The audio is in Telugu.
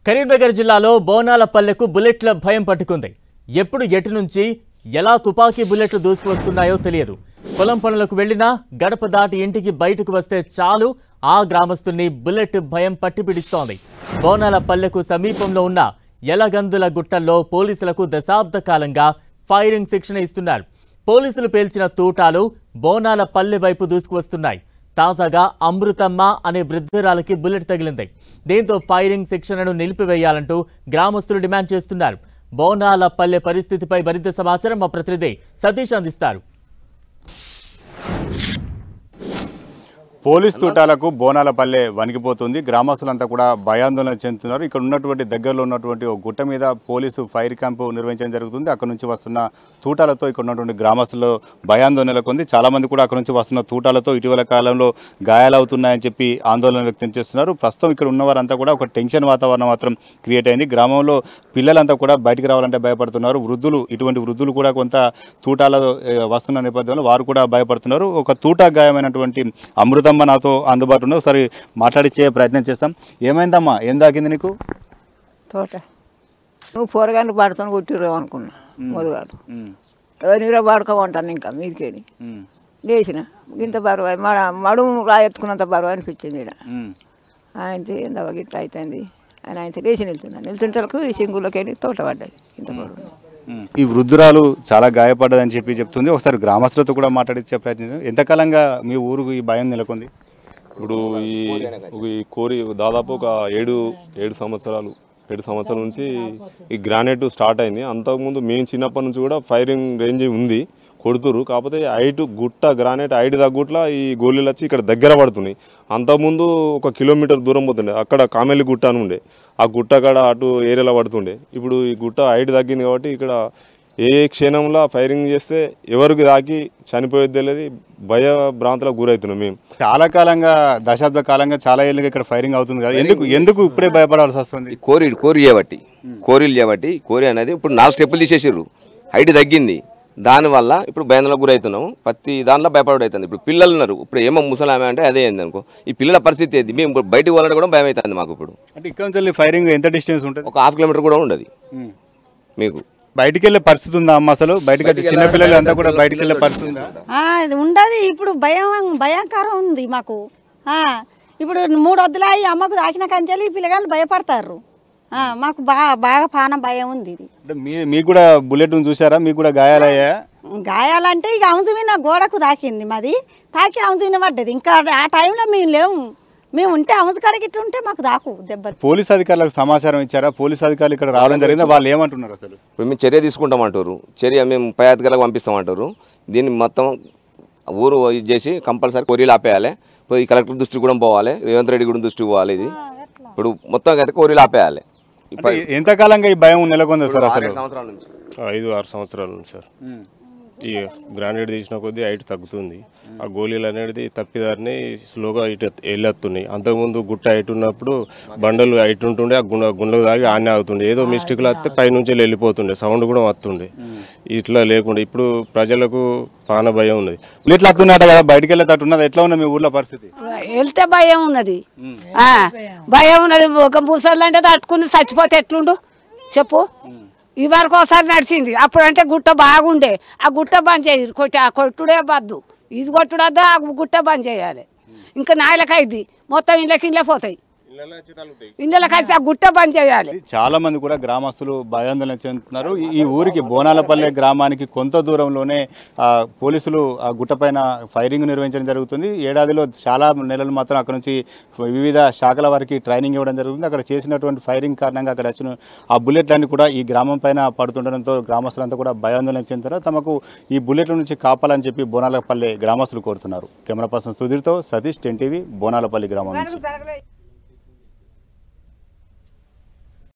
కరీంనగర్ జిల్లాలో బోనాలపల్లెకు బుల్లెట్ల భయం పట్టుకుంది. ఎప్పుడు ఎటు నుంచి ఎలా తుపాకీ బుల్లెట్లు దూసుకువస్తున్నాయో తెలియదు. పొలం పనులకు వెళ్లినా గడప దాటి ఇంటికి బయటకు వస్తే చాలు ఆ గ్రామస్తుల్ని బుల్లెట్ భయం పట్టిపిడిస్తోంది. బోనాలపల్లెకు సమీపంలో ఉన్న యలగందుల గుట్టల్లో పోలీసులకు దశాబ్ద కాలంగా ఫైరింగ్ శిక్షణ ఇస్తున్నారు. పోలీసులు పేల్చిన తూటాలు బోనాలపల్లె వైపు దూసుకువస్తున్నాయి. తాజాగా అమృతమ్మ అనే వృద్ధురాలకి బుల్లెట్ తగిలింది. దీంతో ఫైరింగ్ శిక్షణను నిలిపివేయాలంటూ గ్రామస్తులు డిమాండ్ చేస్తున్నారు. బోనాలపల్లె పరిస్థితిపై మరింత సమాచారం మా ప్రతినిధి సతీష్ అందిస్తారు. పోలీస్ తూటాలకు బోనాలపల్లె వణికిపోతుంది. గ్రామస్తులంతా కూడా భయాందోళన చెందుతున్నారు. ఇక్కడ ఉన్నటువంటి దగ్గరలో ఉన్నటువంటి ఒక గుట్ట మీద పోలీసు ఫైర్ క్యాంపు నిర్వహించడం జరుగుతుంది. అక్కడ నుంచి వస్తున్న తూటాలతో ఇక్కడ ఉన్నటువంటి గ్రామస్తులు భయాందోళన నెలకొంది. చాలామంది కూడా అక్కడ నుంచి వస్తున్న తూటాలతో ఇటీవల కాలంలో గాయాలవుతున్నాయని చెప్పి ఆందోళన వ్యక్తం చేస్తున్నారు. ప్రస్తుతం ఇక్కడ ఉన్నవారంతా కూడా ఒక టెన్షన్ వాతావరణం మాత్రం క్రియేట్ అయింది. గ్రామంలో పిల్లలంతా కూడా బయటికి రావాలంటే భయపడుతున్నారు. ఇటువంటి వృద్ధులు కూడా కొంత తూటాల వస్తున్న నేపథ్యంలో వారు కూడా భయపడుతున్నారు. ఒక తూటా గాయమైనటువంటి అమృతమ్మ నాతో అందుబాటులో ఉంది. ఒకసారి మాట్లాడిచ్చే ప్రయత్నం చేస్తాం. ఏమైందమ్మా? ఏం దాకింది నీకు? తోట నువ్వు పోరగాన్ని పడుతాను కొట్టిరావు అనుకున్నా. మొదగాడు నీరా పడుకోమంటాను. ఇంకా మీదికేని లేచిన ఇంత బరువు మడుము ఎత్తుకున్నంత బరువు అనిపించింది. ఇక్కడ ఆయనతో ఎంత గిట్ల అవుతుంది అని ఆయనతో లేచి నిల్చుంటలకు ఈ సింగులోకి వెళ్ళి తోట పడ్డది. ఇంత బరువు ఈ వృద్ధురాలు చాలా గాయపడ్డదని చెప్పి చెప్తుంది. ఒకసారి గ్రామస్తులతో కూడా మాట్లాడించే ప్రయత్నం. ఎంతకాలంగా మీ ఊరుకు ఈ భయం నెలకొంది? ఇప్పుడు ఈ కోరి దాదాపు ఒక ఏడు సంవత్సరాల నుంచి ఈ గ్రానైట్ స్టార్ట్ అయింది. అంతకుముందు మేము చిన్నప్పటి నుంచి కూడా ఫైరింగ్ రేంజ్ ఉంది, కొడుతురు. కాకపోతే గుట్ట గ్రానైట్ తగ్గుట్ల ఈ గోళీలు వచ్చి ఇక్కడ దగ్గర పడుతున్నాయి. అంతకుముందు 1 కిలోమీటర్ దూరం పోతుండే. అక్కడ కామెల్లి గుట్ట అని ఉండే. ఆ గుట్ట కాడ అటు ఏరియాలో పడుతుండే. ఇప్పుడు ఈ గుట్ట తగ్గింది కాబట్టి ఇక్కడ ఏ క్షణంలో ఫైరింగ్ చేస్తే ఎవరికి దాకి చనిపోయేది తెలియదు. భయభ్రాంతులకు గురవుతున్నాం మేము. చాలా కాలంగా దశాబ్ద కాలంగా చాలా ఏళ్ళుగా ఇక్కడ ఫైరింగ్ అవుతుంది కదా. ఎందుకు ఇప్పుడే భయపడాల్సి వస్తుంది? కోరీలు చేయబట్టి కోరి అనేది ఇప్పుడు 4 స్టెప్పులు తీసేసారు. హైట్ తగ్గింది. దానివల్ల ఇప్పుడు భయాందోళనకు గురవుతున్నాము. ప్రతి దానిలో భయపడు అవుతుంది. ఇప్పుడు పిల్లలు ఉన్నారు. ఇప్పుడు ఏమో ముసలామె అంటే అదే అయింది అనుకో. ఈ పిల్లల పరిస్థితి ఏంది? మేము బయటకు పోవాలంటే కూడా భయం అవుతుంది మాకు. ఇప్పుడు అంటే ఇక్కడ నుంచి ఫైరింగ్ ఎంత డిస్టెన్స్ ఉంటుంది? ఒక 1/2 కిలోమీటర్ కూడా ఉండదు. మీకు బయటికి వెళ్ళే పరిస్థితి ఉందా అమ్మ? అసలు బయటకు వచ్చి చిన్నపిల్లలు అంతా కూడా బయటకు వెళ్ళే పరిస్థితి ఉందా? ఉండదు. ఇప్పుడు భయంకరం ఉంది మాకు. ఇప్పుడు 3 వద్దులాయి అమ్మకు దాకిన కంచెలు ఈ పిల్లగాళ్ళు భయపడతారు. మాకు బాగా పానం భయం ఉంది. ఇది మీకు కూడా బుల్లెట్ చూసారా? మీకు కూడా గాయాలయ్యా? గాయాలంటే ఇక అంశు మీద గోడకు తాకింది. మాది తాకి అంశు మీద పడ్డది. ఇంకా ఆ టైంలో మేము లేవు. మేము ఉంటే అంశు కాడికి ఇట్లా ఉంటే మాకు దాకు దెబ్బ. పోలీస్ అధికారులకు సమాచారం ఇచ్చారా? పోలీస్ అధికారులు ఇక్కడ రావడం జరిగిందా? వాళ్ళు ఏమంటున్నారు? అసలు మేము చర్య తీసుకుంటామంటారు. మేము పై అధికారులకు పంపిస్తామంటారు. దీన్ని మొత్తం ఊరు ఇది చేసి కంపల్సరీ కోరీలు ఆపేయాలి. ఈ కలెక్టర్ దృష్టికి కూడా పోవాలి, రేవంత్ రెడ్డి కూడా దృష్టికి పోవాలి. ఇది ఇప్పుడు మొత్తం అయితే కోరీలు ఆపేయాలి. ఎంతకాలంగా ఈ భయం నెలకొంది సార్? అసలు 5-6 సంవత్సరాల నుంచి సార్. ఈ గ్రానైట్ తీసిన కొద్దీ హైట్ తగ్గుతుంది. ఆ గోళీలు అనేది తప్పిదారిని స్లోగా ఇటు వెళ్ళొస్తున్నాయి. అంతకుముందు గుట్ట హైట్ ఉన్నప్పుడు బండలు హైట్ ఉంటుండే. ఆ గుండెలకు దాగి ఆనే అవుతుండే. ఏదో మిస్టేక్లు వస్తే పైనుంచి వెళ్ళిపోతుండే, సౌండ్ కూడా వస్తుండే. ఇట్లా లేకుండా ఇప్పుడు ప్రజలకు పాన భయం ఉన్నది. ఇట్లా వస్తున్నాడు కదా, బయటకు వెళ్ళేటట్టు ఉన్నది. ఎట్లా ఉన్నది మీ ఊర్లో పరిస్థితి? వెళ్తే భయం ఉన్నది. ఒక ముసళ్ళు అంటే తట్టుకుని చచ్చిపోతే ఎట్లుండు చెప్పు. ఈ వరకు ఒకసారి నడిచింది. అప్పుడు అంటే గుట్ట బాగుండే. ఆ గుట్ట బంద్ చేయాలి. కొట్టుడే బద్దు. ఇది కొట్టుడద్దు. ఆ గుట్ట బంద్ చేయాలి. ఇంకా నాయలకైద్ది మొత్తం ఇళ్ళకి పోతాయి. ఇండ్లకైతే ఆ గుట్ట బంద్ చేయాలి. చాలా మంది కూడా గ్రామస్తులు భయాందోళన చెందుతున్నారు. ఈ ఊరికి బోనాలపల్లె గ్రామానికి కొంత దూరంలోనే పోలీసులు ఆ గుట్ట పైన ఫైరింగ్ నిర్వహించడం జరుగుతుంది. ఏడాదిలో చాలా నెలలు మాత్రం అక్కడ నుంచి వివిధ శాఖల వారికి ట్రైనింగ్ ఇవ్వడం జరుగుతుంది. అక్కడ చేసినటువంటి ఫైరింగ్ కారణంగా అక్కడ వచ్చిన ఆ బుల్లెట్లన్నీ కూడా ఈ గ్రామం పైన పడుతుండడంతో గ్రామస్తులంతా కూడా భయాందోళన చెందుతున్నారు. తమకు ఈ బుల్లెట్ల నుంచి కాపాలని చెప్పి బోనాలపల్లె గ్రామస్తులు కోరుతున్నారు. కెమెరా పర్సన్ సుధీర్తో సతీష్, 10 టీవీ, బోనాలపల్లి గ్రామం నుంచి.